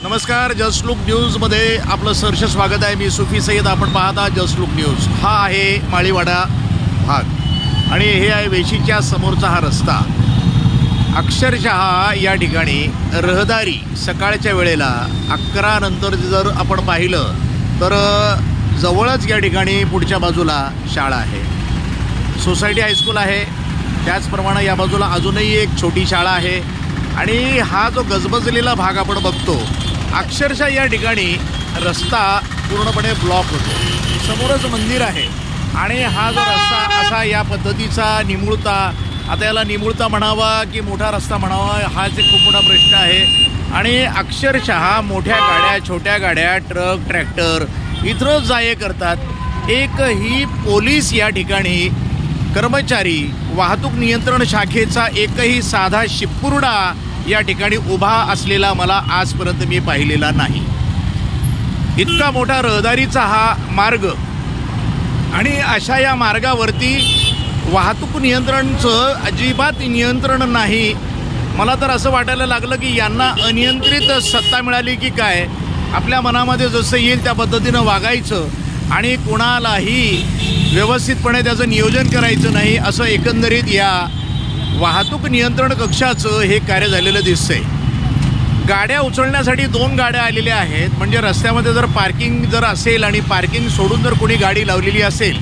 नमस्कार, just look न्यूजमध्ये आपलं सहर्ष स्वागत आहे। मी सुफी सय्यद, आपण पाहता जस्ट लुक न्यूज। हा आहे माळीवाडा भाग आणि हे आहे वेशीच्या समोरचा हा रस्ता। अक्षरशः या ठिकाणी रहदारी सकाळच्या वेळेला 11 नंतर जर आपण पाहिलं तर जवळच या ठिकाणी पुढच्या बाजूला शाळा आहे, सोसायटी हायस्कूल आहे। त्याचप्रमाणे या बाजूला अजूनही एक छोटी शाळा आहे आणि हा जो गजबजलेला भाग आपण बघतो, अक्षरशः या ठिकाणी रस्ता पूर्णपणे ब्लॉक होतो। समोरच मंदिर आहे आणि हा जो रस्ता असा या पद्धतीचा निमुळता, आता याला निमुळता म्हणावा की मोठा रस्ता म्हणावा हाच एक खूप मोठा प्रश्न आहे। आणि अक्षरशः मोठ्या गाड्या, छोट्या गाड्या, ट्रक, ट्रॅक्टर इथं जाये करतात। एकही पोलीस या ठिकाणी कर्मचारी, वाहतूक नियंत्रण शाखेचा एकही साधा शिपुर्डा या ठिकाणी उभा असलेला मला आजपर्यंत मी पाहिलेला नाही। इतका मोठा रहदारीचा हा मार्ग आणि अशा या मार्गावरती वाहतूक नियंत्रणचं अजिबात नियंत्रण नाही। मला तर असं वाटायला लागलं की यांना अनियंत्रित सत्ता मिळाली की काय, आपल्या मनामध्ये जसं येईल त्या पद्धतीनं वागायचं आणि कोणालाही व्यवस्थितपणे त्याचं नियोजन करायचं नाही, असं एकंदरीत या वाहतूक नियंत्रण कक्षाचं हे कार्य झालेलं दिसतंय। गाड्या उचलण्यासाठी 2 गाड्या आलेल्या आहेत, म्हणजे रस्त्यामध्ये जर पार्किंग जर असेल आणि पार्किंग सोडून जर कोणी गाडी लावलेली असेल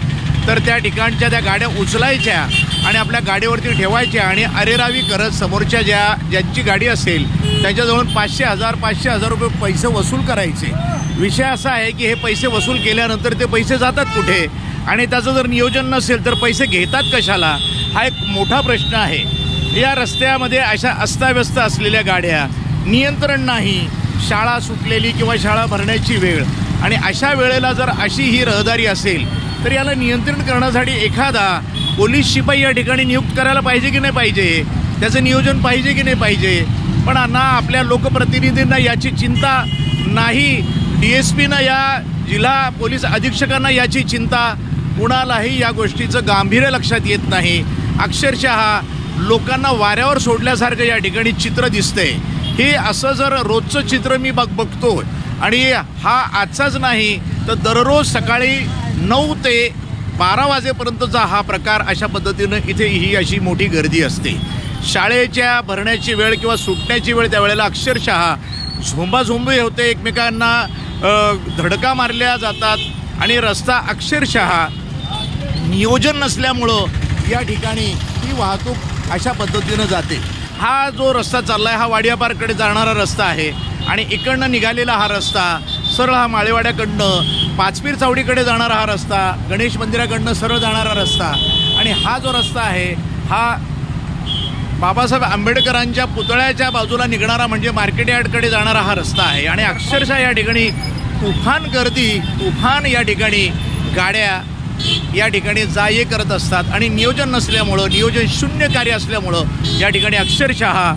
तर त्या ठिकाणच्या त्या गाड्या उचलायच्या आणि आपल्या गाडीवरती ठेवायच्या आणि अरेरावी करत समोरच्या ज्यांची गाडी असेल त्याच्याजवळून 500,000 रुपये पैसे वसूल करायचे। विषय असा आहे की हे पैसे वसूल केल्यानंतर ते पैसे जातात कुठे आणि त्याचं जर नियोजन नसेल तर पैसे घेतात कशाला, हा एक मोठा प्रश्न आहे। या रस्त्यामध्ये अशा अस्ताव्यस्त असलेल्या गाड्या, नियंत्रण नाही, शाळा सुटलेली किंवा शाळा भरण्याची वेळ आणि अशा वेळेला जर अशी ही रहदारी असेल तर याला नियंत्रण करण्यासाठी एखादा पोलीस शिपाई या ठिकाणी नियुक्त करायला पाहिजे की नाही पाहिजे, त्याचं नियोजन पाहिजे की नाही पाहिजे। पण ना आपल्या लोकप्रतिनिधींना याची चिंता नाही, DSPना या जिल्हा पोलीस अधीक्षकांना याची चिंता, कुणालाही या गोष्टीचं गांभीर्य लक्षात येत नाही। अक्षरशः लोकांना वाऱ्यावर सोडल्यासारखं या ठिकाणी चित्र दिसतंय। हे असं जर रोजचं चित्र मी बघतो आणि हा आजचाच नाही तर दररोज सकाळी 9 ते 12 वाजेपर्यंतचा हा प्रकार अशा पद्धतीनं इथे ही अशी मोठी गर्दी असते। शाळेच्या भरण्याची वेळ किंवा सुटण्याची वेळ त्यावेळेला अक्षरशः झोंबाझोंबी होते, एकमेकांना धडका मारल्या जातात आणि रस्ता अक्षरशः नियोजन नसल्यामुळं या ठिकाणी ही वाहतूक अशा पद्धतीनं जाते। हा जो रस्ता चालला आहे हा वाडिया पार्ककडे जाणारा रस्ता आहे आणि इकडनं निघालेला हा रस्ता सरळ हा माळेवाड्याकडनं पाचपीर चावडीकडे जाणारा हा रस्ता, गणेश मंदिराकडनं सरळ जाणारा रस्ता आणि हा जो रस्ता आहे हा बाबासाहेब आंबेडकरांच्या पुतळ्याच्या बाजूला निघणारा म्हणजे मार्केट यार्डकडे जाणारा हा रस्ता आहे। आणि अक्षरशः या ठिकाणी तुफान गर्दी, तुफान या ठिकाणी गाड्या या ठिकाणी जा ये करत असतात आणि नियोजन नसल्यामुळं, नियोजन शून्य कार्य असल्यामुळं या ठिकाणी अक्षरशः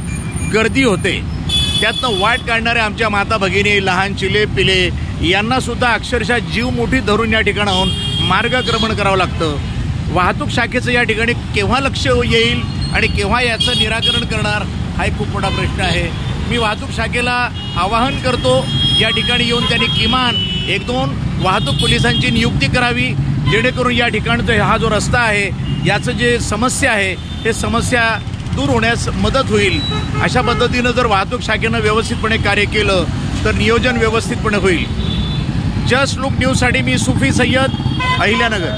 गर्दी होते। त्यातनं वाट काढणाऱ्या आमच्या माता भगिनी, लहान चिले पिले यांनासुद्धा अक्षरशः जीव मुठीत धरून या ठिकाणाहून मार्गक्रमण करावं लागतं। वाहतूक शाखेचं या ठिकाणी केव्हा लक्ष येईल आणि केव्हा याचं निराकरण करणार हा एक खूप मोठा प्रश्न आहे। मी वाहतूक शाखेला आवाहन करतो या ठिकाणी येऊन त्यांनी किमान 1-2 वाहतूक पोलिसांची नियुक्ती करावी, जेणेकरून या ठिकाणचा हा जो रस्ता आहे याचं जे समस्या आहे हे समस्या दूर होण्यास मदत होईल। अशा पद्धतीनं जर वाहतूक शाखेनं व्यवस्थितपणे कार्य केलं तर नियोजन व्यवस्थितपणे होईल। जस्ट लुक न्यूजसाठी मी सुफी सय्यद, अहिल्यानगर।